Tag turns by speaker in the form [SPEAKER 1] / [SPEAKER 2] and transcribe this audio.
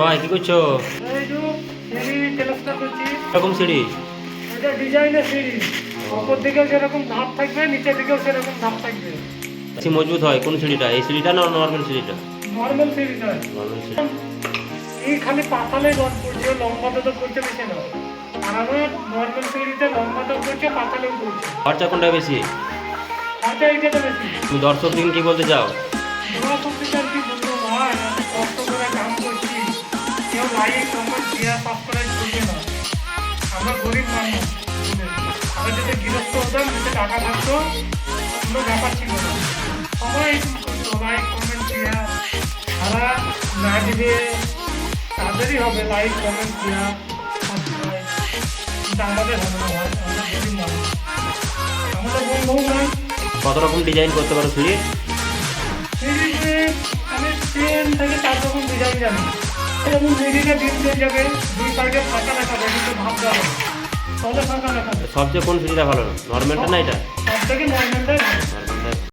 [SPEAKER 1] ভাই কি করছো?
[SPEAKER 2] এই যে সিঁড়ি প্লাস্টার করছি।
[SPEAKER 1] এরকম সিঁড়ি?
[SPEAKER 2] এটা ডিজাইনের সিঁড়ি, উপর দিকেও যেরকম ধাপ থাকবে, নিচের দিকেও সেরকম ধাপ থাকবে।
[SPEAKER 1] বেশি মজবুত হয় কোন সিঁড়িটা, এই সিঁড়িটা না নর্মাল সিঁড়িটা?
[SPEAKER 2] নর্মাল সিঁড়িটা
[SPEAKER 1] নর্মাল সিঁড়ি।
[SPEAKER 2] এই খালি পাতালে রড পড়ছে, লম্বাতে তো করছে বেশি না। আর আমার নর্মাল সিঁড়িতে লম্বাতেও করছে, পাতালেও করছে।
[SPEAKER 1] খরচা কোনটা বেশি?
[SPEAKER 2] খরচা এইটাতে বেশি।
[SPEAKER 1] তুমি দর্শক দিন কি বলতে চাও?
[SPEAKER 2] তোমার সত্যি আর কি বলবো ভাই, এত কষ্ট করে কাম করছি, কেউ লাইক কমেন্ট শেয়ার সাবস্ক্রাইব করবে না। আমরা গরিব মানুষ, আমরা যদি গৃহস্থ হতাম, যদি টাকা থাকতো, কোনো ব্যাপার ছিল না। সবাই করতো লাইক কমেন্ট শেয়ার, তারা না দিবে তাদেরই হবে লাইক কমেন্ট শেয়ার সাবস্ক্রাইব, কিন্তু আমাদের হবে না ভাই, আমরা গরিব মানুষ, আমাদের বন্ধু নাই।
[SPEAKER 1] কত রকম ডিজাইন করতে পারো সিঁড়ির?
[SPEAKER 2] সিঁড়িতে আমি 3 থেকে 4 রকম ডিজাইন জানি। যেমন সিঁড়িটা ডিপ দিয়ে যাবে, দুই সাইডে ফাঁকা রাখা যাবে, কিন্তু ভাব দেওয়া হবে, তলে ফাঁকা রাখা যাবে।
[SPEAKER 1] সবচেয়ে কোন সিঁড়িটা ভালো, নর্মালটা না এটা?
[SPEAKER 2] সব থেকে নর্মালটাই ভালো।
[SPEAKER 1] নর্মালটা।